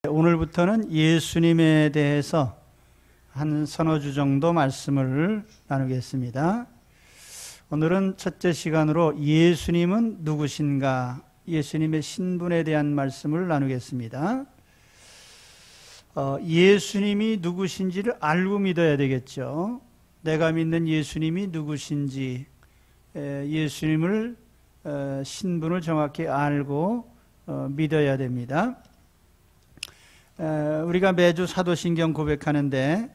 오늘부터는 예수님에 대해서 한 서너 주 정도 말씀을 나누겠습니다. 오늘은 첫째 시간으로 예수님은 누구신가, 예수님의 신분에 대한 말씀을 나누겠습니다. 예수님이 누구신지를 알고 믿어야 되겠죠. 내가 믿는 예수님이 누구신지, 예수님을 신분을 정확히 알고 믿어야 됩니다. 우리가 매주 사도신경 고백하는데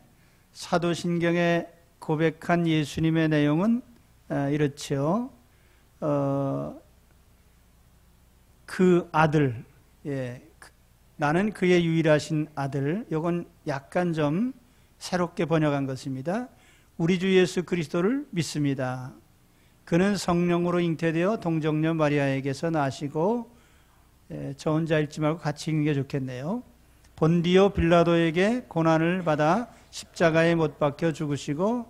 사도신경에 고백한 예수님의 내용은 이렇죠. 그 아들, 나는 그의 유일하신 아들. 이건 약간 좀 새롭게 번역한 것입니다. 우리 주 예수 그리스도를 믿습니다. 그는 성령으로 잉태되어 동정녀 마리아에게서 나시고, 저 혼자 읽지 말고 같이 읽는 게 좋겠네요. 본디오 빌라도에게 고난을 받아 십자가에 못 박혀 죽으시고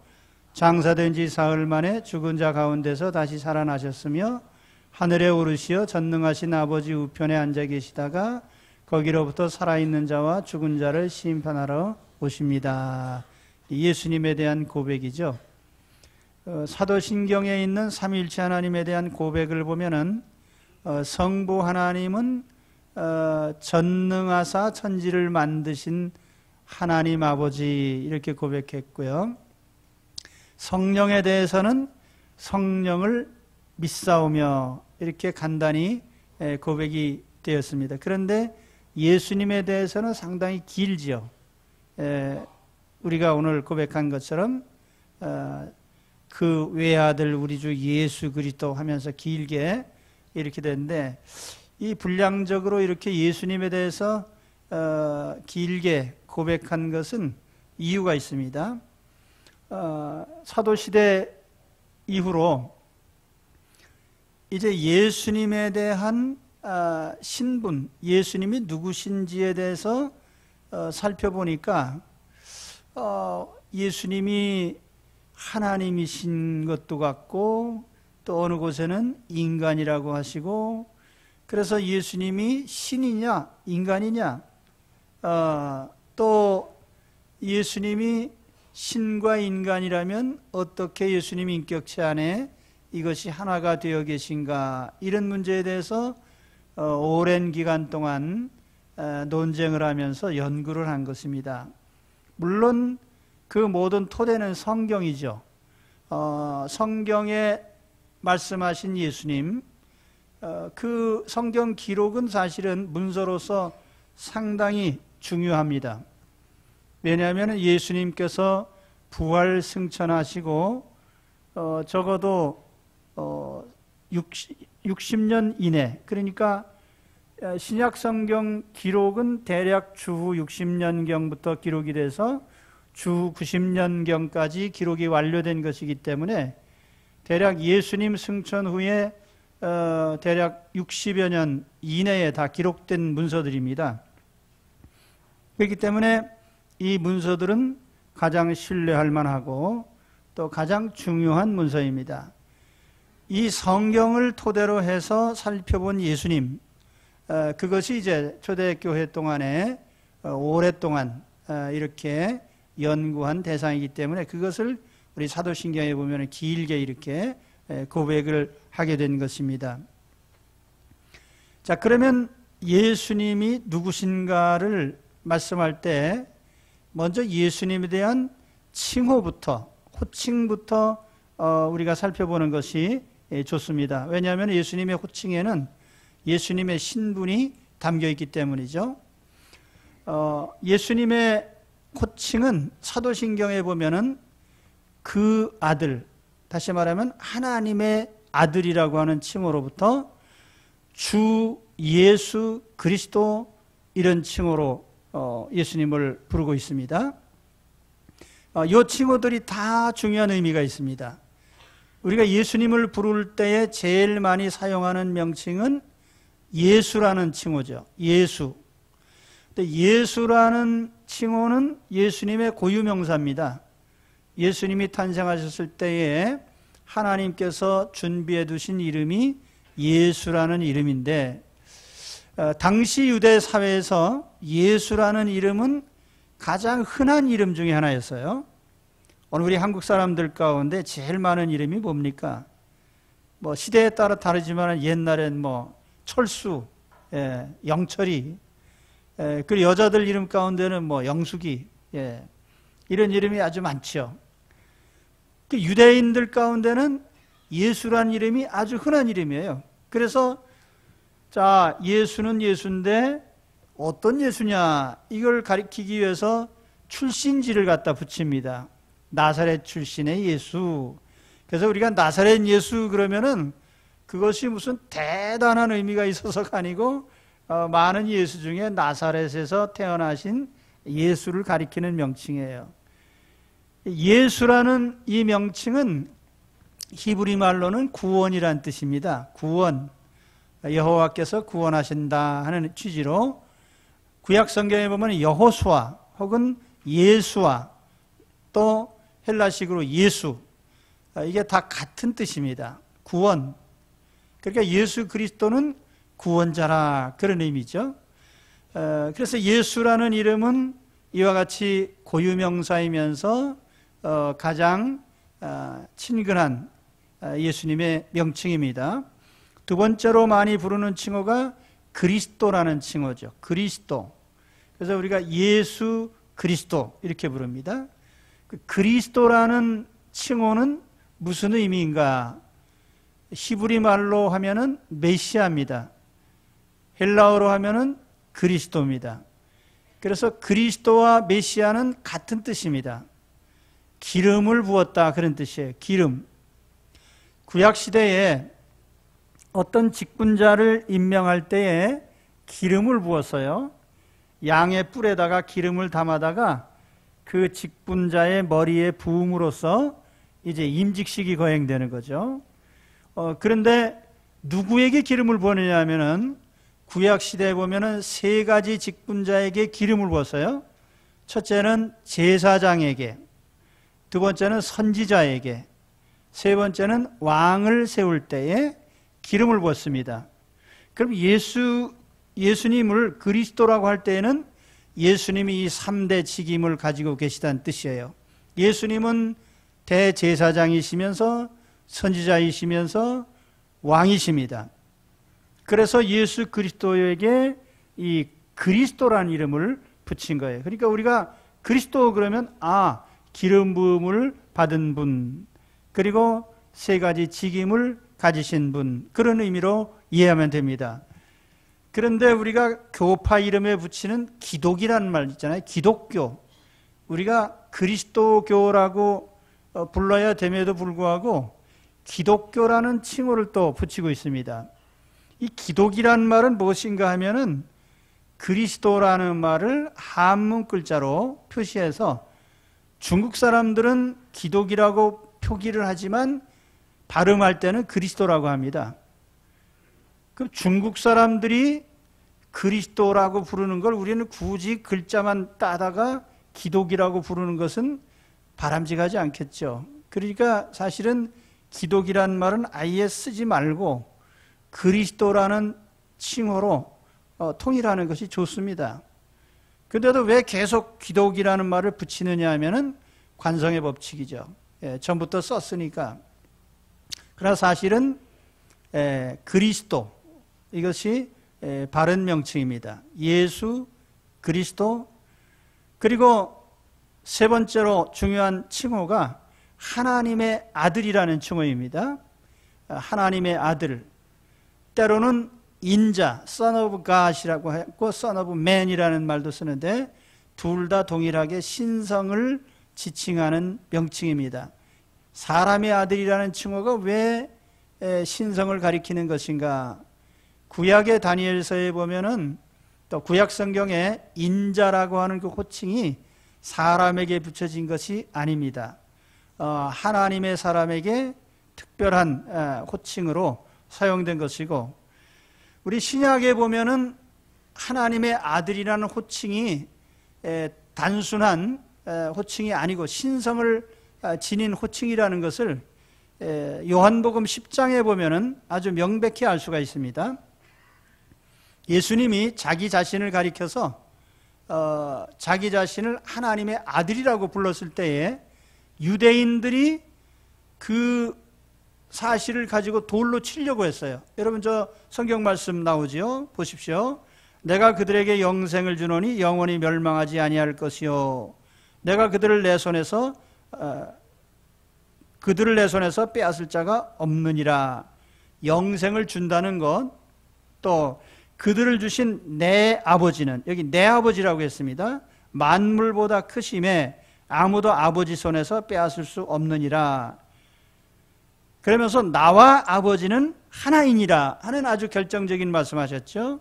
장사된 지 사흘 만에 죽은 자 가운데서 다시 살아나셨으며 하늘에 오르시어 전능하신 아버지 우편에 앉아 계시다가 거기로부터 살아있는 자와 죽은 자를 심판하러 오십니다. 예수님에 대한 고백이죠. 사도신경에 있는 삼위일체 하나님에 대한 고백을 보면은 성부 하나님은 전능하사 천지를 만드신 하나님 아버지, 이렇게 고백했고요. 성령에 대해서는 성령을 믿사오며, 이렇게 간단히 고백이 되었습니다. 그런데 예수님에 대해서는 상당히 길지요. 우리가 오늘 고백한 것처럼 그 외아들 우리 주 예수 그리스도 하면서 길게 이렇게 되는데, 이 분량적으로 이렇게 예수님에 대해서 길게 고백한 것은 이유가 있습니다. 사도시대 이후로 이제 예수님에 대한 신분, 예수님이 누구신지에 대해서 살펴보니까 예수님이 하나님이신 것도 같고, 또 어느 곳에는 인간이라고 하시고, 그래서 예수님이 신이냐 인간이냐, 또 예수님이 신과 인간이라면 어떻게 예수님 인격체 안에 이것이 하나가 되어 계신가, 이런 문제에 대해서 오랜 기간 동안 논쟁을 하면서 연구를 한 것입니다. 물론 그 모든 토대는 성경이죠. 성경에 말씀하신 예수님, 그 성경 기록은 사실은 문서로서 상당히 중요합니다. 왜냐하면 예수님께서 부활 승천하시고 적어도 60년 이내, 그러니까 신약 성경 기록은 대략 주후 60년경부터 기록이 돼서 주후 90년경까지 기록이 완료된 것이기 때문에 대략 예수님 승천 후에 대략 60여 년 이내에 다 기록된 문서들입니다. 그렇기 때문에 이 문서들은 가장 신뢰할 만하고 또 가장 중요한 문서입니다. 이 성경을 토대로 해서 살펴본 예수님, 그것이 이제 초대교회 동안에 오랫동안 이렇게 연구한 대상이기 때문에 그것을 우리 사도신경에 보면 길게 이렇게 고백을 하게 된 것입니다. 자, 그러면 예수님이 누구신가를 말씀할 때 먼저 예수님에 대한 칭호부터, 호칭부터 우리가 살펴보는 것이 좋습니다. 왜냐하면 예수님의 호칭에는 예수님의 신분이 담겨 있기 때문이죠. 예수님의 호칭은 사도신경에 보면은 그 아들, 다시 말하면 하나님의 아들이라고 하는 칭호로부터 주 예수 그리스도, 이런 칭호로 예수님을 부르고 있습니다. 이 칭호들이 다 중요한 의미가 있습니다. 우리가 예수님을 부를 때에 제일 많이 사용하는 명칭은 예수라는 칭호죠. 예수. 근데 예수라는 칭호는 예수님의 고유명사입니다. 예수님이 탄생하셨을 때에 하나님께서 준비해 두신 이름이 예수라는 이름인데, 당시 유대 사회에서 예수라는 이름은 가장 흔한 이름 중에 하나였어요. 오늘 우리 한국 사람들 가운데 제일 많은 이름이 뭡니까? 뭐 시대에 따라 다르지만 옛날엔 뭐 철수, 영철이, 그리고 여자들 이름 가운데는 뭐 영숙이, 이런 이름이 아주 많죠. 그 유대인들 가운데는 예수라는 이름이 아주 흔한 이름이에요. 그래서 자, 예수는 예수인데 어떤 예수냐, 이걸 가리키기 위해서 출신지를 갖다 붙입니다. 나사렛 출신의 예수. 그래서 우리가 나사렛 예수 그러면은 그것이 무슨 대단한 의미가 있어서가 아니고 많은 예수 중에 나사렛에서 태어나신 예수를 가리키는 명칭이에요. 예수라는 이 명칭은 히브리 말로는 구원이란 뜻입니다. 구원, 여호와께서 구원하신다 하는 취지로 구약 성경에 보면 여호수아 혹은 예수아, 또 헬라식으로 예수, 이게 다 같은 뜻입니다. 구원. 그러니까 예수 그리스도는 구원자라, 그런 의미죠. 그래서 예수라는 이름은 이와 같이 고유명사이면서 가장 친근한 예수님의 명칭입니다. 두 번째로 많이 부르는 칭호가 그리스도라는 칭호죠. 그리스도. 그래서 우리가 예수 그리스도 이렇게 부릅니다. 그 그리스도라는 칭호는 무슨 의미인가? 히브리 말로 하면은 메시아입니다. 헬라어로 하면은 그리스도입니다. 그래서 그리스도와 메시아는 같은 뜻입니다. 기름을 부었다, 그런 뜻이에요. 기름. 구약 시대에 어떤 직분자를 임명할 때에 기름을 부었어요. 양의 뿔에다가 기름을 담아다가 그 직분자의 머리에 부음으로써 이제 임직식이 거행되는 거죠. 그런데 누구에게 기름을 부었느냐 하면은 구약 시대에 보면은 세 가지 직분자에게 기름을 부었어요. 첫째는 제사장에게, 두 번째는 선지자에게, 세 번째는 왕을 세울 때에 기름을 부었습니다. 그럼 예수님을 그리스도라고 할 때에는 예수님이 이 3대 직임을 가지고 계시다는 뜻이에요. 예수님은 대제사장이시면서 선지자이시면서 왕이십니다. 그래서 예수 그리스도에게 이 그리스도라는 이름을 붙인 거예요. 그러니까 우리가 그리스도 그러면 기름 부음을 받은 분, 그리고 세 가지 직임을 가지신 분, 그런 의미로 이해하면 됩니다. 그런데 우리가 교파 이름에 붙이는 기독이라는 말 있잖아요. 기독교. 우리가 그리스도교라고 불러야 됨에도 불구하고 기독교라는 칭호를 또 붙이고 있습니다. 이 기독이라는 말은 무엇인가 하면은 그리스도라는 말을 한문 글자로 표시해서 중국 사람들은 기독이라고 표기를 하지만 발음할 때는 그리스도라고 합니다. 그럼 중국 사람들이 그리스도라고 부르는 걸 우리는 굳이 글자만 따다가 기독이라고 부르는 것은 바람직하지 않겠죠. 그러니까 사실은 기독이라는 말은 아예 쓰지 말고 그리스도라는 칭호로 통일하는 것이 좋습니다. 그런데도 왜 계속 기독이라는 말을 붙이느냐 하면은 관성의 법칙이죠. 처음부터 썼으니까. 그러나 사실은 그리스도, 이것이 바른 명칭입니다. 예수 그리스도. 그리고 세 번째로 중요한 칭호가 하나님의 아들이라는 칭호입니다. 하나님의 아들. 때로는 인자, Son of God이라고 하고 Son of Man이라는 말도 쓰는데 둘 다 동일하게 신성을 지칭하는 명칭입니다. 사람의 아들이라는 칭호가 왜 신성을 가리키는 것인가? 구약의 다니엘서에 보면은 또 구약 성경에 인자라고 하는 그 호칭이 사람에게 붙여진 것이 아닙니다. 하나님의 사람에게 특별한 호칭으로 사용된 것이고, 우리 신약에 보면은 하나님의 아들이라는 호칭이 단순한 호칭이 아니고 신성을 지닌 호칭이라는 것을 요한복음 10장에 보면은 아주 명백히 알 수가 있습니다. 예수님이 자기 자신을 가리켜서 자기 자신을 하나님의 아들이라고 불렀을 때에 유대인들이 그 사실을 가지고 돌로 치려고 했어요. 여러분 저 성경 말씀 나오지요? 보십시오. 내가 그들에게 영생을 주노니 영원히 멸망하지 아니할 것이요 내가 그들을 내 손에서 빼앗을 자가 없느니라. 영생을 준다는 것, 또 그들을 주신 내 아버지는, 여기 내 아버지라고 했습니다. 만물보다 크심에 아무도 아버지 손에서 빼앗을 수 없느니라. 그러면서 나와 아버지는 하나이니라 하는 아주 결정적인 말씀하셨죠.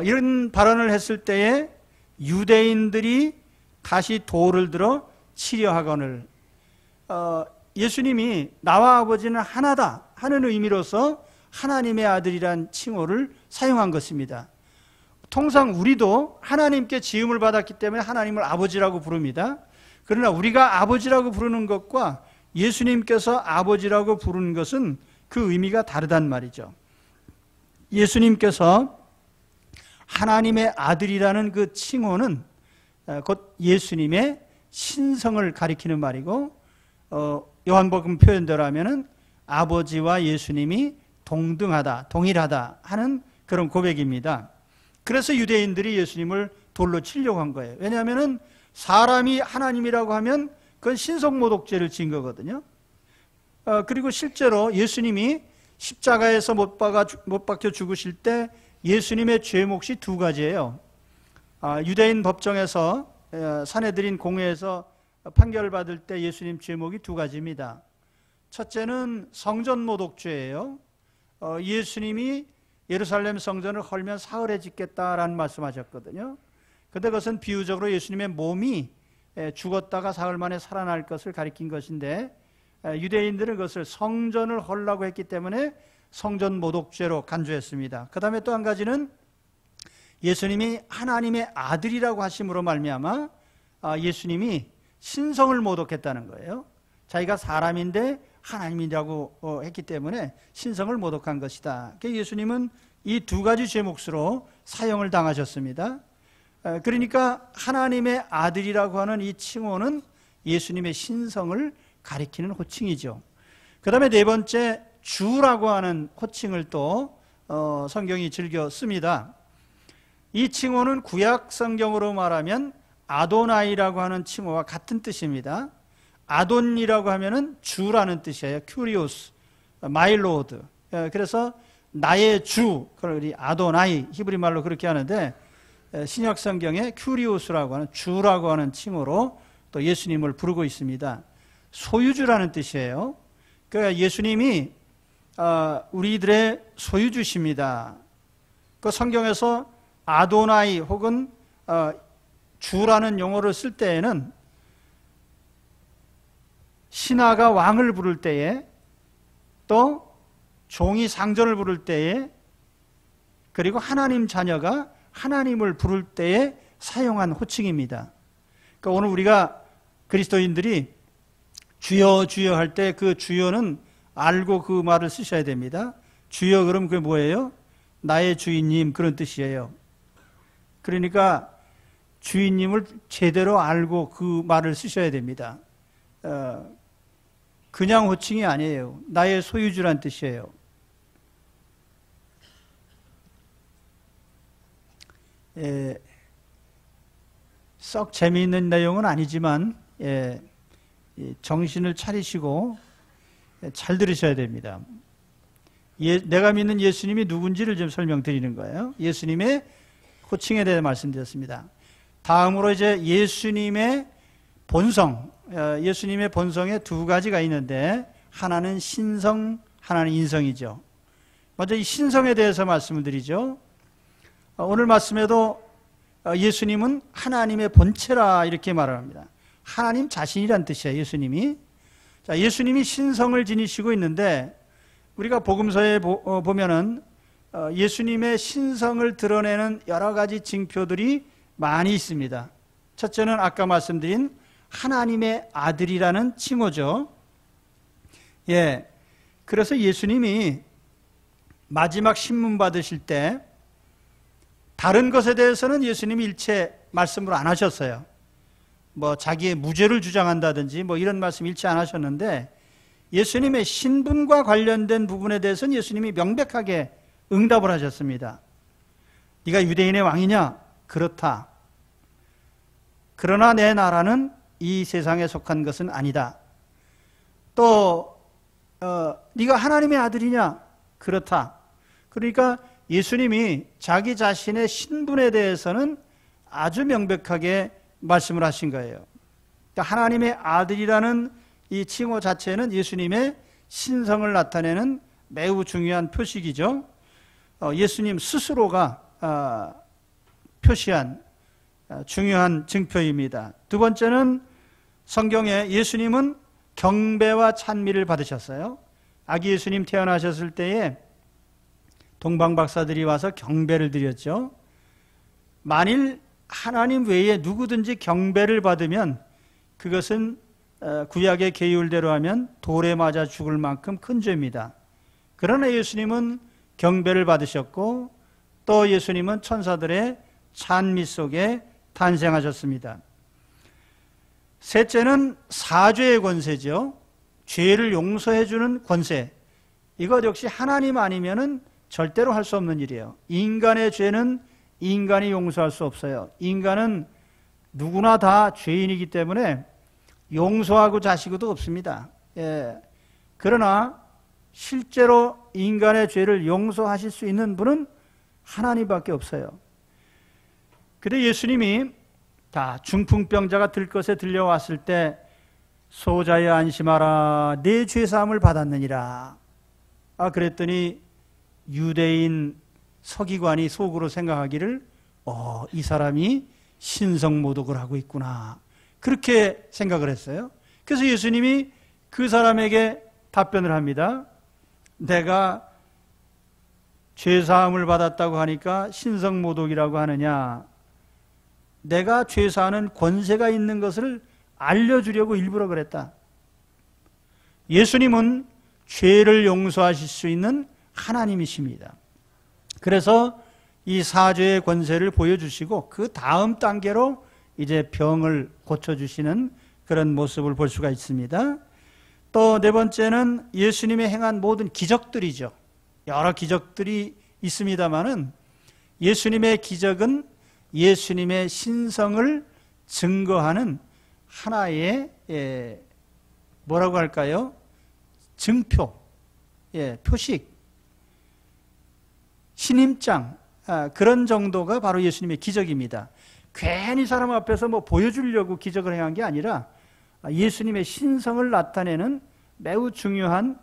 이런 발언을 했을 때에 유대인들이 다시 돌을 들어 치려 하거늘, 예수님이 나와 아버지는 하나다 하는 의미로서 하나님의 아들이란 칭호를 사용한 것입니다. 통상 우리도 하나님께 지음을 받았기 때문에 하나님을 아버지라고 부릅니다. 그러나 우리가 아버지라고 부르는 것과 예수님께서 아버지라고 부르는 것은 그 의미가 다르단 말이죠. 예수님께서 하나님의 아들이라는 그 칭호는 곧 예수님의 신성을 가리키는 말이고, 요한복음 표현대로 하면은 아버지와 예수님이 동등하다, 동일하다 하는 그런 고백입니다. 그래서 유대인들이 예수님을 돌로 치려고 한 거예요. 왜냐하면은 사람이 하나님이라고 하면 그건 신성모독죄를 지은 거거든요. 그리고 실제로 예수님이 십자가에서 못 박혀 죽으실 때 예수님의 죄몫이 두 가지예요. 유대인 법정에서 산헤드린 공회에서 판결받을 때 예수님 죄목이 두 가지입니다. 첫째는 성전모독죄예요. 예수님이 예루살렘 성전을 헐면 사흘에 짓겠다라는 말씀하셨거든요. 그런데 그것은 비유적으로 예수님의 몸이 죽었다가 사흘 만에 살아날 것을 가리킨 것인데, 유대인들은 그것을 성전을 헐라고 했기 때문에 성전모독죄로 간주했습니다. 그 다음에 또 한 가지는 예수님이 하나님의 아들이라고 하심으로 말미암아 예수님이 신성을 모독했다는 거예요. 자기가 사람인데 하나님이라고 했기 때문에 신성을 모독한 것이다. 예수님은 이 두 가지 죄목으로 사형을 당하셨습니다. 그러니까 하나님의 아들이라고 하는 이 칭호는 예수님의 신성을 가리키는 호칭이죠. 그 다음에 네 번째, 주라고 하는 호칭을 또 성경이 즐겨 씁니다. 이 칭호는 구약 성경으로 말하면 아도나이라고 하는 칭호와 같은 뜻입니다. 아돈이라고 하면은 주라는 뜻이에요. 큐리오스, 마이 로드. 그래서 나의 주, 그걸 우리 아도나이, 히브리 말로 그렇게 하는데, 신약 성경에 큐리오스라고 하는 주라고 하는 칭호로 또 예수님을 부르고 있습니다. 소유주라는 뜻이에요. 그러니까 예수님이 우리들의 소유주십니다. 그 성경에서 아도나이 혹은 주라는 용어를 쓸 때에는 신하가 왕을 부를 때에, 또 종이 상전을 부를 때에, 그리고 하나님 자녀가 하나님을 부를 때에 사용한 호칭입니다. 그러니까 오늘 우리가 그리스도인들이 주여 주여 할 때 그 주여는 알고 그 말을 쓰셔야 됩니다. 주여 그럼 그게 뭐예요? 나의 주인님, 그런 뜻이에요. 그러니까 주인님을 제대로 알고 그 말을 쓰셔야 됩니다. 그냥 호칭이 아니에요. 나의 소유주란 뜻이에요. 썩 재미있는 내용은 아니지만 정신을 차리시고 잘 들으셔야 됩니다. 내가 믿는 예수님이 누군지를 좀 설명드리는 거예요. 예수님의 호칭에 대해 말씀드렸습니다. 다음으로 이제 예수님의 본성, 예수님의 본성에 두 가지가 있는데, 하나는 신성, 하나는 인성이죠. 먼저 이 신성에 대해서 말씀을 드리죠. 오늘 말씀에도 예수님은 하나님의 본체라 이렇게 말을 합니다. 하나님 자신이란 뜻이에요, 예수님이. 자, 예수님이 신성을 지니시고 있는데, 우리가 복음서에 보면은 예수님의 신성을 드러내는 여러 가지 징표들이 많이 있습니다. 첫째는 아까 말씀드린 하나님의 아들이라는 칭호죠. 그래서 예수님이 마지막 신문 받으실 때 다른 것에 대해서는 예수님이 일체 말씀을 안 하셨어요. 뭐 자기의 무죄를 주장한다든지 뭐 이런 말씀 일체 안 하셨는데, 예수님의 신분과 관련된 부분에 대해서는 예수님이 명백하게 응답을 하셨습니다. 네가 유대인의 왕이냐? 그렇다. 그러나 내 나라는 이 세상에 속한 것은 아니다. 또 네가 하나님의 아들이냐? 그렇다. 그러니까 예수님이 자기 자신의 신분에 대해서는 아주 명백하게 말씀을 하신 거예요. 그러니까 하나님의 아들이라는 이 칭호 자체는 예수님의 신성을 나타내는 매우 중요한 표식이죠. 예수님 스스로가 표시한 중요한 증표입니다. 두 번째는 성경에 예수님은 경배와 찬미를 받으셨어요. 아기 예수님 태어나셨을 때에 동방박사들이 와서 경배를 드렸죠. 만일 하나님 외에 누구든지 경배를 받으면 그것은 구약의 계율대로 하면 돌에 맞아 죽을 만큼 큰 죄입니다. 그러나 예수님은 경배를 받으셨고, 또 예수님은 천사들의 찬미 속에 탄생하셨습니다. 셋째는 사죄의 권세죠. 죄를 용서해 주는 권세. 이것 역시 하나님 아니면은 절대로 할 수 없는 일이에요. 인간의 죄는 인간이 용서할 수 없어요. 인간은 누구나 다 죄인이기 때문에 용서하고 자시고도 없습니다. 예. 그러나 실제로 인간의 죄를 용서하실 수 있는 분은 하나님밖에 없어요. 그런데 예수님이 중풍병자가 들것에 들려왔을 때 소자여 안심하라 내 죄사함을 받았느니라. 그랬더니 유대인 서기관이 속으로 생각하기를 이 사람이 신성모독을 하고 있구나, 그렇게 생각을 했어요. 그래서 예수님이 그 사람에게 답변을 합니다. 내가 죄사함을 받았다고 하니까 신성모독이라고 하느냐? 내가 죄사하는 권세가 있는 것을 알려주려고 일부러 그랬다. 예수님은 죄를 용서하실 수 있는 하나님이십니다. 그래서 이 사죄의 권세를 보여주시고 그 다음 단계로 이제 병을 고쳐주시는 그런 모습을 볼 수가 있습니다. 또 네 번째는 예수님이 행한 모든 기적들이죠. 여러 기적들이 있습니다마는 예수님의 기적은 예수님의 신성을 증거하는 하나의 뭐라고 할까요? 증표, 표식, 신임장, 그런 정도가 바로 예수님의 기적입니다. 괜히 사람 앞에서 뭐 보여주려고 기적을 행한 게 아니라 예수님의 신성을 나타내는 매우 중요한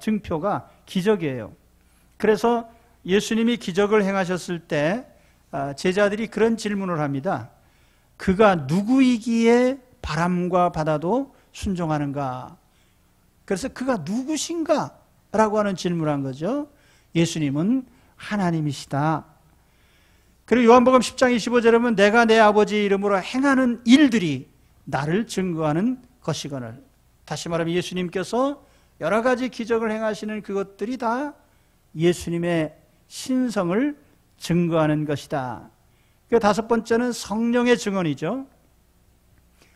증표가 기적이에요. 그래서 예수님이 기적을 행하셨을 때 제자들이 그런 질문을 합니다. 그가 누구이기에 바람과 바다도 순종하는가? 그래서 그가 누구신가? 라고 하는 질문을 한 거죠. 예수님은 하나님이시다. 그리고 요한복음 10장 25절에 보면 내가 내 아버지 이름으로 행하는 일들이 나를 증거하는 것이거늘. 다시 말하면 예수님께서 여러 가지 기적을 행하시는 그것들이 다 예수님의 신성을 증거하는 것이다. 그 다섯 번째는 성령의 증언이죠.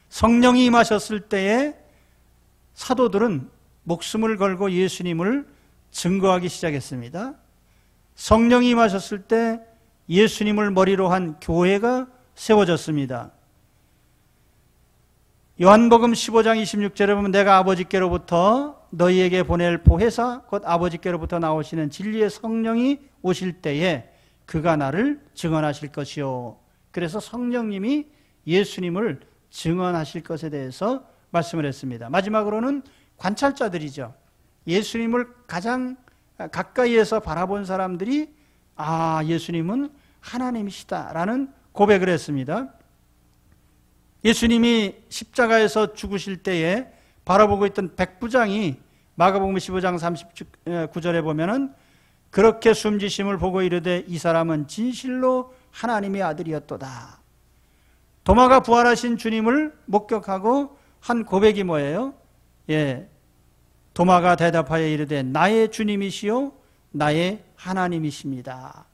성령이 임하셨을 때에 사도들은 목숨을 걸고 예수님을 증거하기 시작했습니다. 성령이 임하셨을 때 예수님을 머리로 한 교회가 세워졌습니다. 요한복음 15장 26절에 보면 내가 아버지께로부터 너희에게 보낼 보혜사 곧 아버지께로부터 나오시는 진리의 성령이 오실 때에 그가 나를 증언하실 것이요. 그래서 성령님이 예수님을 증언하실 것에 대해서 말씀을 했습니다. 마지막으로는 관찰자들이죠. 예수님을 가장 가까이에서 바라본 사람들이 예수님은 하나님이시다라는 고백을 했습니다. 예수님이 십자가에서 죽으실 때에 바라보고 있던 백부장이 마가복음 15장 39절에 보면은 그렇게 숨지심을 보고 이르되 이 사람은 진실로 하나님의 아들이었도다. 도마가 부활하신 주님을 목격하고 한 고백이 뭐예요? 도마가 대답하여 이르되 나의 주님이시요 나의 하나님이십니다.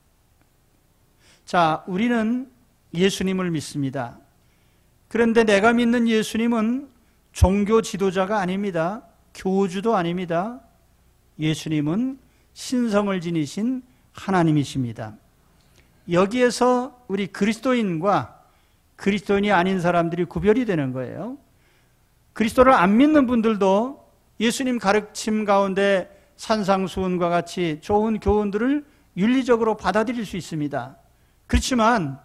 자, 우리는 예수님을 믿습니다. 그런데 내가 믿는 예수님은 종교 지도자가 아닙니다. 교주도 아닙니다. 예수님은 신성을 지니신 하나님이십니다. 여기에서 우리 그리스도인과 그리스도인이 아닌 사람들이 구별이 되는 거예요. 그리스도를 안 믿는 분들도 예수님 가르침 가운데 산상수훈과 같이 좋은 교훈들을 윤리적으로 받아들일 수 있습니다. 그렇지만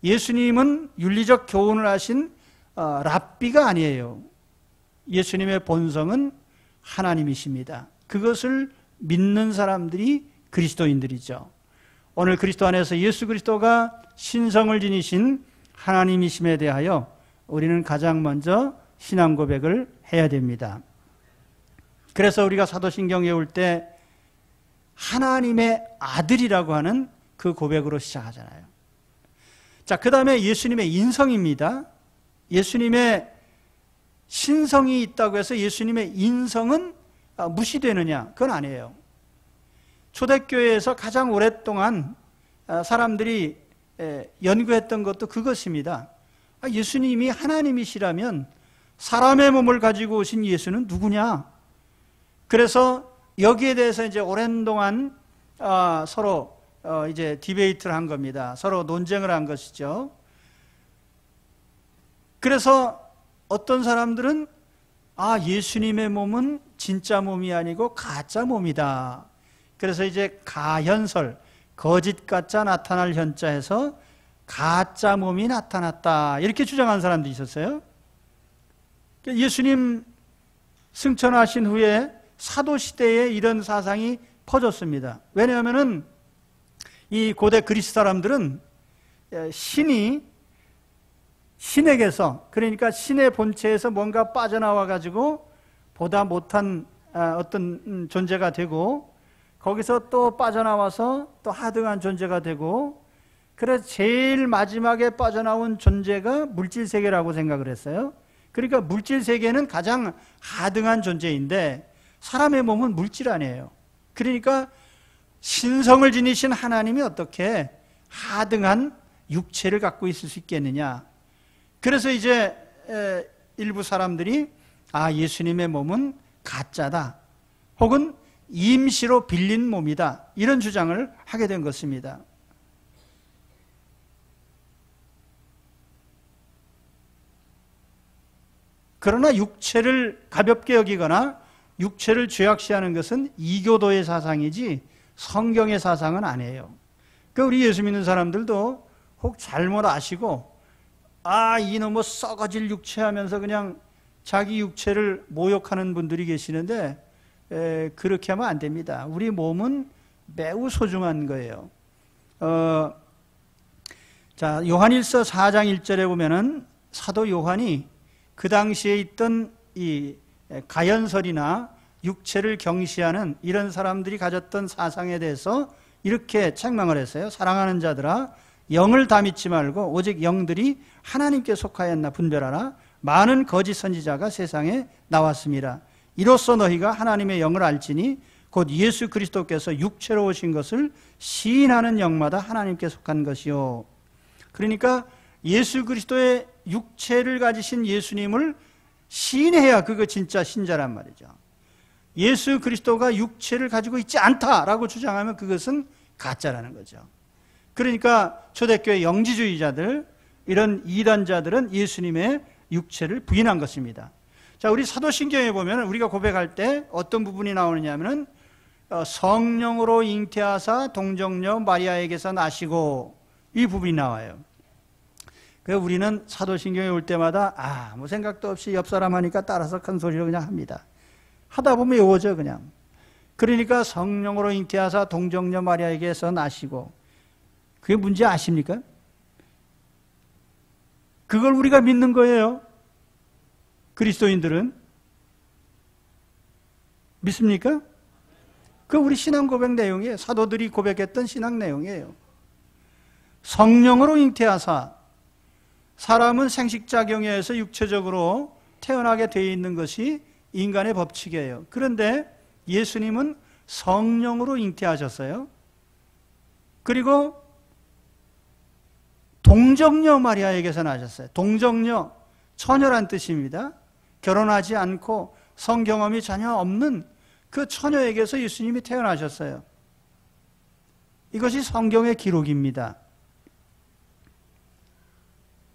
예수님은 윤리적 교훈을 하신 랍비가 아니에요. 예수님의 본성은 하나님이십니다. 그것을 믿는 사람들이 그리스도인들이죠. 오늘 그리스도 안에서 예수 그리스도가 신성을 지니신 하나님이심에 대하여 우리는 가장 먼저 신앙 고백을 해야 됩니다. 그래서 우리가 사도신경 외울 때 하나님의 아들이라고 하는 그 고백으로 시작하잖아요. 자, 그 다음에 예수님의 인성입니다. 예수님의 신성이 있다고 해서 예수님의 인성은 무시되느냐? 그건 아니에요. 초대교회에서 가장 오랫동안 사람들이 연구했던 것도 그것입니다. 예수님이 하나님이시라면 사람의 몸을 가지고 오신 예수는 누구냐? 그래서 여기에 대해서 이제 오랜 동안 서로 이제 디베이트를 한 겁니다. 서로 논쟁을 한 것이죠. 그래서 어떤 사람들은 예수님의 몸은 진짜 몸이 아니고 가짜 몸이다. 그래서 이제 가현설, 거짓 가짜 나타날 현자에서 가짜 몸이 나타났다. 이렇게 주장한 사람도 있었어요. 예수님 승천하신 후에 사도시대에 이런 사상이 퍼졌습니다. 왜냐하면 이 고대 그리스 사람들은 신에게서, 그러니까 신의 본체에서 뭔가 빠져나와 가지고 보다 못한 어떤 존재가 되고, 거기서 또 빠져나와서 또 하등한 존재가 되고, 그래서 제일 마지막에 빠져나온 존재가 물질세계라고 생각을 했어요. 그러니까 물질세계는 가장 하등한 존재인데 사람의 몸은 물질 아니에요. 그러니까 신성을 지니신 하나님이 어떻게 하등한 육체를 갖고 있을 수 있겠느냐. 그래서 이제 일부 사람들이 예수님의 몸은 가짜다, 혹은 임시로 빌린 몸이다, 이런 주장을 하게 된 것입니다. 그러나 육체를 가볍게 여기거나 육체를 죄악시하는 것은 이교도의 사상이지 성경의 사상은 아니에요. 그러니까 우리 예수 믿는 사람들도 혹 잘못 아시고 이놈의 썩어질 육체 하면서 그냥 자기 육체를 모욕하는 분들이 계시는데 그렇게 하면 안 됩니다. 우리 몸은 매우 소중한 거예요. 자, 요한일서 4장 1절에 보면은 사도 요한이 그 당시에 있던 이 가연설이나 육체를 경시하는 이런 사람들이 가졌던 사상에 대해서 이렇게 책망을 했어요. 사랑하는 자들아, 영을 다 믿지 말고 오직 영들이 하나님께 속하였나 분별하라. 많은 거짓 선지자가 세상에 나왔습니다. 이로써 너희가 하나님의 영을 알지니 곧 예수 그리스도께서 육체로 오신 것을 시인하는 영마다 하나님께 속한 것이요. 그러니까 예수 그리스도의 육체를 가지신 예수님을 시인해야 그거 진짜 신자란 말이죠. 예수 그리스도가 육체를 가지고 있지 않다라고 주장하면 그것은 가짜라는 거죠. 그러니까 초대교회 영지주의자들, 이런 이단자들은 예수님의 육체를 부인한 것입니다. 자, 우리 사도신경에 보면 우리가 고백할 때 어떤 부분이 나오느냐 하면 성령으로 잉태하사 동정녀 마리아에게서 나시고, 이 부분이 나와요. 그래서 우리는 사도신경에 올 때마다 뭐 생각도 없이 옆 사람 하니까 따라서 큰 소리로 그냥 합니다. 하다 보면 외워져 그냥. 그러니까 성령으로 잉태하사 동정녀 마리아에게서 나시고, 그게 문제 아십니까? 그걸 우리가 믿는 거예요. 그리스도인들은 믿습니까? 그 우리 신앙 고백 내용이에요. 사도들이 고백했던 신앙 내용이에요. 성령으로 잉태하사, 사람은 생식작용에 의해서 육체적으로 태어나게 되어 있는 것이 인간의 법칙이에요. 그런데 예수님은 성령으로 잉태하셨어요. 그리고 동정녀 마리아에게서 나셨어요. 동정녀, 처녀란 뜻입니다. 결혼하지 않고 성경험이 전혀 없는 그 처녀에게서 예수님이 태어나셨어요. 이것이 성경의 기록입니다.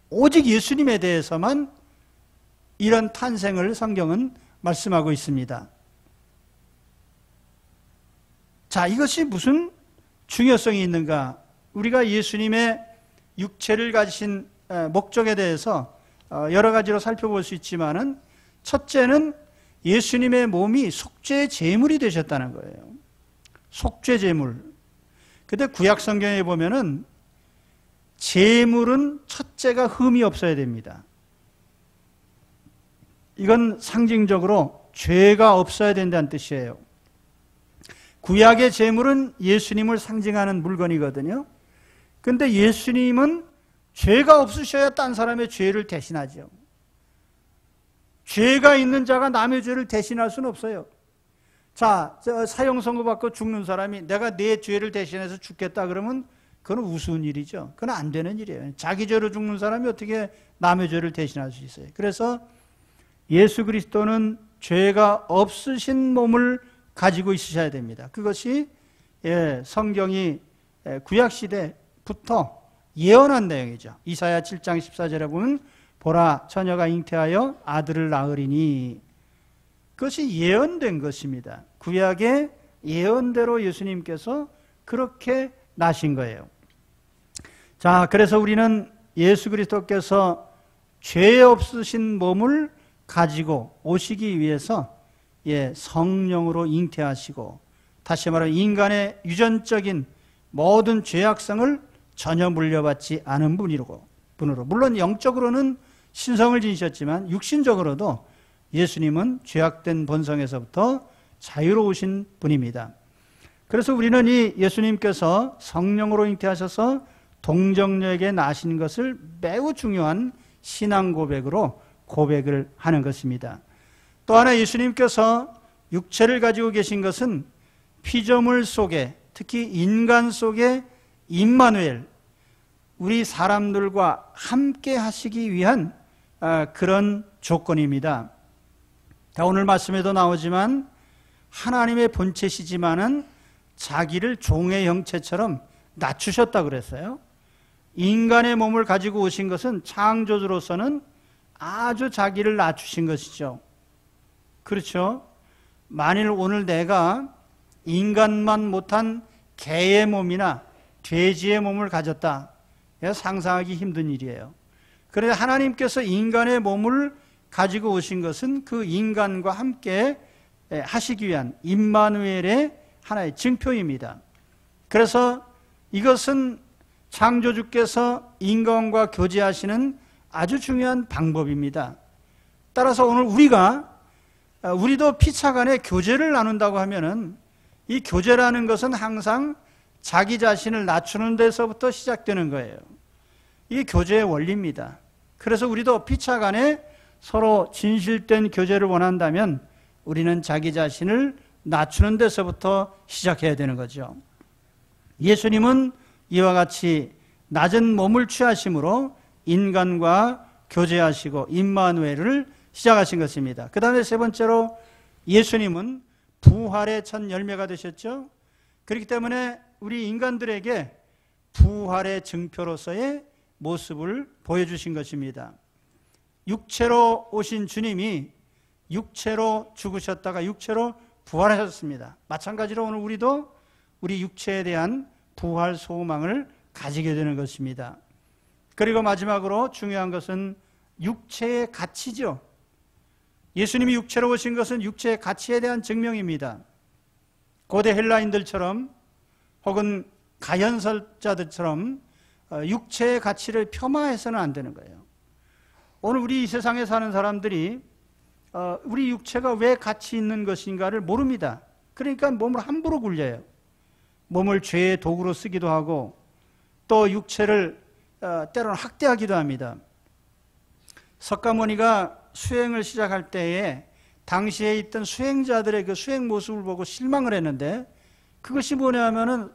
오직 예수님에 대해서만 이런 탄생을 성경은 말씀하고 있습니다. 자, 이것이 무슨 중요성이 있는가? 우리가 예수님의 육체를 가지신 목적에 대해서 여러 가지로 살펴볼 수 있지만은, 첫째는 예수님의 몸이 속죄 제물이 되셨다는 거예요. 속죄 제물. 근데 구약 성경에 보면은 제물은 첫째가 흠이 없어야 됩니다. 이건 상징적으로 죄가 없어야 된다는 뜻이에요. 구약의 제물은 예수님을 상징하는 물건이거든요. 근데 예수님은 죄가 없으셔야 딴 사람의 죄를 대신하죠. 죄가 있는 자가 남의 죄를 대신할 수는 없어요. 자, 사형 선고 받고 죽는 사람이 내가 내 죄를 대신해서 죽겠다 그러면 그건 우스운 일이죠. 그건 안 되는 일이에요. 자기 죄로 죽는 사람이 어떻게 남의 죄를 대신할 수 있어요. 그래서 예수 그리스도는 죄가 없으신 몸을 가지고 있으셔야 됩니다. 그것이 성경이 구약시대부터 예언한 내용이죠. 이사야 7장 14절에 보면 보라 처녀가 잉태하여 아들을 낳으리니, 그것이 예언된 것입니다. 구약의 예언대로 예수님께서 그렇게 나신 거예요. 자, 그래서 우리는 예수 그리스도께서 죄 없으신 몸을 가지고 오시기 위해서 성령으로 잉태하시고, 다시 말하면 인간의 유전적인 모든 죄악성을 전혀 물려받지 않은 분으로, 물론 영적으로는 신성을 지니셨지만 육신적으로도 예수님은 죄악된 본성에서부터 자유로우신 분입니다. 그래서 우리는 이 예수님께서 성령으로 잉태하셔서 동정녀에게 나신 것을 매우 중요한 신앙 고백으로 고백을 하는 것입니다. 또 하나, 예수님께서 육체를 가지고 계신 것은 피조물 속에, 특히 인간 속에 임마누엘, 우리 사람들과 함께 하시기 위한 그런 조건입니다. 오늘 말씀에도 나오지만 하나님의 본체시지만은 자기를 종의 형체처럼 낮추셨다고 그랬어요. 인간의 몸을 가지고 오신 것은 창조주로서는 아주 자기를 낮추신 것이죠. 그렇죠? 만일 오늘 내가 인간만 못한 개의 몸이나 돼지의 몸을 가졌다, 상상하기 힘든 일이에요. 그런데 하나님께서 인간의 몸을 가지고 오신 것은 그 인간과 함께 하시기 위한 임마누엘의 하나의 증표입니다. 그래서 이것은 창조주께서 인간과 교제하시는 아주 중요한 방법입니다. 따라서 오늘 우리도 피차 간에 교제를 나눈다고 하면은, 이 교제라는 것은 항상 자기 자신을 낮추는 데서부터 시작되는 거예요. 이게 교제의 원리입니다. 그래서 우리도 피차 간에 서로 진실된 교제를 원한다면 우리는 자기 자신을 낮추는 데서부터 시작해야 되는 거죠. 예수님은 이와 같이 낮은 몸을 취하심으로 인간과 교제하시고 임마누엘을 시작하신 것입니다. 그 다음에 세 번째로, 예수님은 부활의 첫 열매가 되셨죠. 그렇기 때문에 우리 인간들에게 부활의 증표로서의 모습을 보여주신 것입니다. 육체로 오신 주님이 육체로 죽으셨다가 육체로 부활하셨습니다. 마찬가지로 오늘 우리도 우리 육체에 대한 부활 소망을 가지게 되는 것입니다. 그리고 마지막으로 중요한 것은 육체의 가치죠. 예수님이 육체로 오신 것은 육체의 가치에 대한 증명입니다. 고대 헬라인들처럼 혹은 가현설자들처럼 육체의 가치를 폄하해서는 안 되는 거예요. 오늘 우리 이 세상에 사는 사람들이 우리 육체가 왜 가치 있는 것인가를 모릅니다. 그러니까 몸을 함부로 굴려요. 몸을 죄의 도구로 쓰기도 하고, 또 육체를 때로는 학대하기도 합니다. 석가모니가 수행을 시작할 때에 당시에 있던 수행자들의 그 수행 모습을 보고 실망을 했는데, 그것이 뭐냐 하면은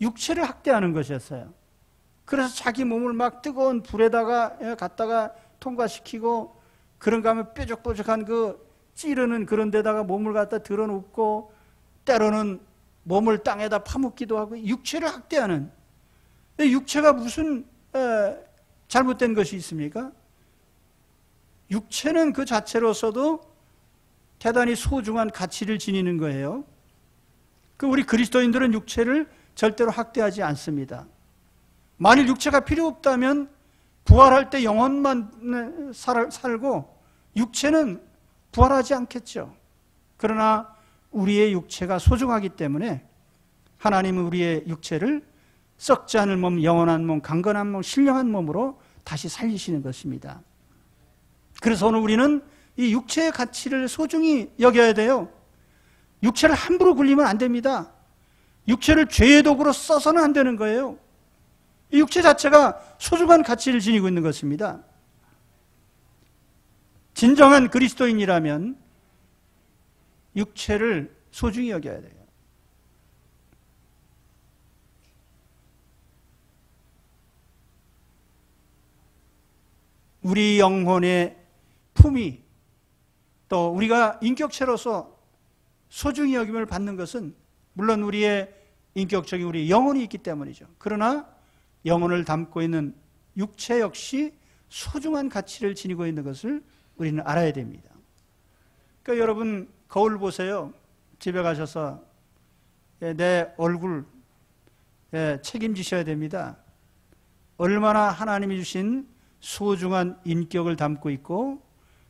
육체를 학대하는 것이었어요. 그래서 자기 몸을 막 뜨거운 불에다가 갖다가 통과시키고, 그런가 하면 뾰족뾰족한 그 찌르는 그런 데다가 몸을 갖다 들어눕고, 때로는 몸을 땅에다 파묻기도 하고, 육체를 학대하는, 육체가 무슨 잘못된 것이 있습니까? 육체는 그 자체로서도 대단히 소중한 가치를 지니는 거예요. 우리 그리스도인들은 육체를 절대로 학대하지 않습니다. 만일 육체가 필요 없다면 부활할 때 영혼만 살고 육체는 부활하지 않겠죠. 그러나 우리의 육체가 소중하기 때문에 하나님은 우리의 육체를 썩지 않을 몸, 영원한 몸, 강건한 몸, 신령한 몸으로 다시 살리시는 것입니다. 그래서 오늘 우리는 이 육체의 가치를 소중히 여겨야 돼요. 육체를 함부로 굴리면 안 됩니다. 육체를 죄의 도구로 써서는 안 되는 거예요. 이 육체 자체가 소중한 가치를 지니고 있는 것입니다. 진정한 그리스도인이라면 육체를 소중히 여겨야 돼요. 우리 영혼의 품위, 또 우리가 인격체로서 소중히 여김을 받는 것은 물론 우리의 인격적인 우리 영혼이 있기 때문이죠. 그러나 영혼을 담고 있는 육체 역시 소중한 가치를 지니고 있는 것을 우리는 알아야 됩니다. 그러니까 여러분 거울 보세요. 집에 가셔서 내 얼굴 책임지셔야 됩니다. 얼마나 하나님이 주신 소중한 인격을 담고 있고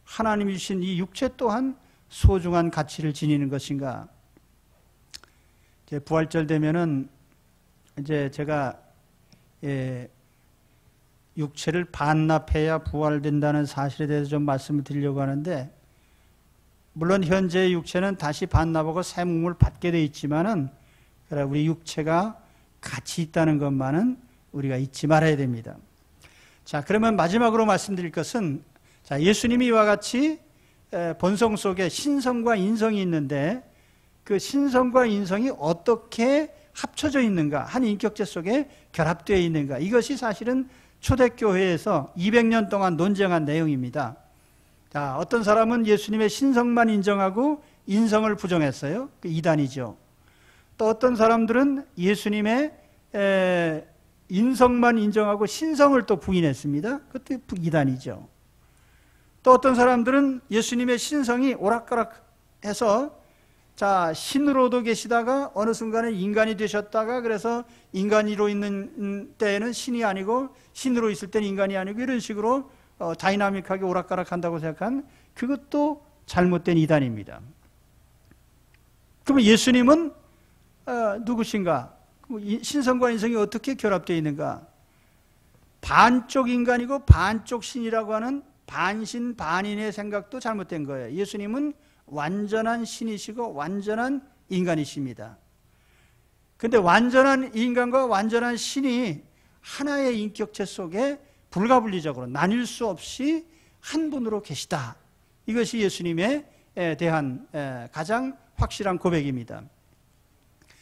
하나님이 주신 이 육체 또한 소중한 가치를 지니는 것인가. 이제 부활절 되면은 이제 제가 육체를 반납해야 부활된다는 사실에 대해서 좀 말씀을 드리려고 하는데, 물론 현재 육체는 다시 반납하고 새 몸을 받게 돼 있지만은 우리 육체가 가치 있다는 것만은 우리가 잊지 말아야 됩니다. 자, 그러면 마지막으로 말씀드릴 것은, 자, 예수님이 이와 같이 본성 속에 신성과 인성이 있는데 그 신성과 인성이 어떻게 합쳐져 있는가, 한 인격체 속에 결합되어 있는가, 이것이 사실은 초대교회에서 200년 동안 논쟁한 내용입니다. 자, 어떤 사람은 예수님의 신성만 인정하고 인성을 부정했어요. 그 이단이죠. 또 어떤 사람들은 예수님의 인성만 인정하고 신성을 또 부인했습니다. 그것도 이단이죠. 또 어떤 사람들은 예수님의 신성이 오락가락해서, 자, 신으로도 계시다가 어느 순간에 인간이 되셨다가, 그래서 인간으로 있는 때에는 신이 아니고 신으로 있을 때는 인간이 아니고, 이런 식으로 다이나믹하게 오락가락한다고 생각한, 그것도 잘못된 이단입니다. 그러면 예수님은 누구신가? 신성과 인성이 어떻게 결합되어 있는가? 반쪽 인간이고 반쪽 신이라고 하는 반신 반인의 생각도 잘못된 거예요. 예수님은 완전한 신이시고 완전한 인간이십니다. 그런데 완전한 인간과 완전한 신이 하나의 인격체 속에 불가분리적으로 나뉠 수 없이 한 분으로 계시다. 이것이 예수님에 대한 가장 확실한 고백입니다.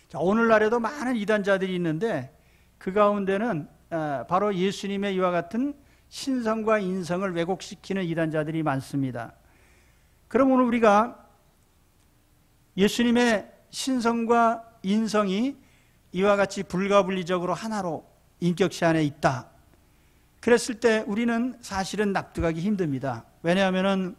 자, 오늘날에도 많은 이단자들이 있는데 그 가운데는 바로 예수님의 이와 같은 신성과 인성을 왜곡시키는 이단자들이 많습니다. 그럼 오늘 우리가 예수님의 신성과 인성이 이와 같이 불가분리적으로 하나로 인격체 안에 있다. 그랬을 때 우리는 사실은 납득하기 힘듭니다. 왜냐하면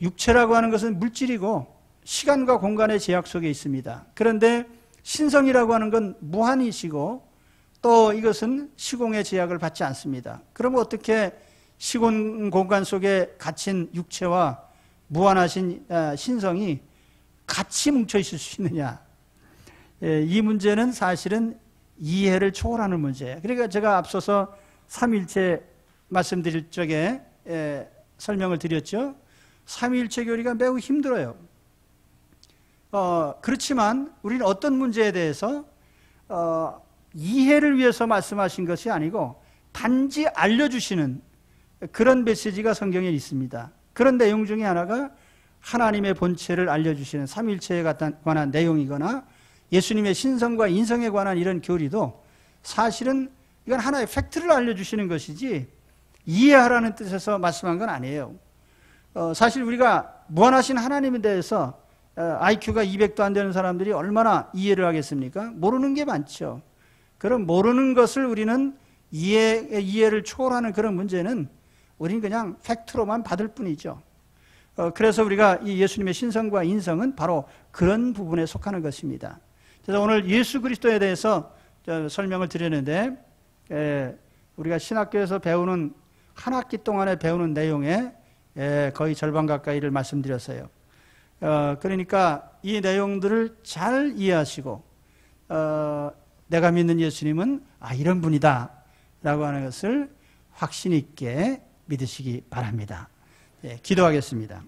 육체라고 하는 것은 물질이고 시간과 공간의 제약 속에 있습니다. 그런데 신성이라고 하는 건 무한이시고 또 이것은 시공의 제약을 받지 않습니다. 그럼 어떻게 시공 공간 속에 갇힌 육체와 무한하신 신성이 같이 뭉쳐 있을 수 있느냐? 이 문제는 사실은 이해를 초월하는 문제예요. 그러니까 제가 앞서서 삼위일체 말씀드릴 적에 설명을 드렸죠. 삼위일체 교리가 매우 힘들어요. 그렇지만 우리는 어떤 문제에 대해서 이해를 위해서 말씀하신 것이 아니고 단지 알려주시는 그런 메시지가 성경에 있습니다. 그런 내용 중에 하나가 하나님의 본체를 알려주시는 삼위일체에 관한 내용이거나 예수님의 신성과 인성에 관한 이런 교리도 사실은 이건 하나의 팩트를 알려주시는 것이지 이해하라는 뜻에서 말씀한 건 아니에요. 사실 우리가 무한하신 하나님에 대해서 IQ가 200도 안 되는 사람들이 얼마나 이해를 하겠습니까? 모르는 게 많죠. 그럼 모르는 것을 우리는 이해를 초월하는 그런 문제는 우리는 그냥 팩트로만 받을 뿐이죠. 그래서 우리가 이 예수님의 신성과 인성은 바로 그런 부분에 속하는 것입니다. 그래서 오늘 예수 그리스도에 대해서 설명을 드렸는데 우리가 신학교에서 배우는 한 학기 동안에 배우는 내용의 거의 절반 가까이를 말씀드렸어요. 그러니까 이 내용들을 잘 이해하시고 내가 믿는 예수님은 이런 분이다 라고 하는 것을 확신 있게 믿으시기 바랍니다. 기도하겠습니다.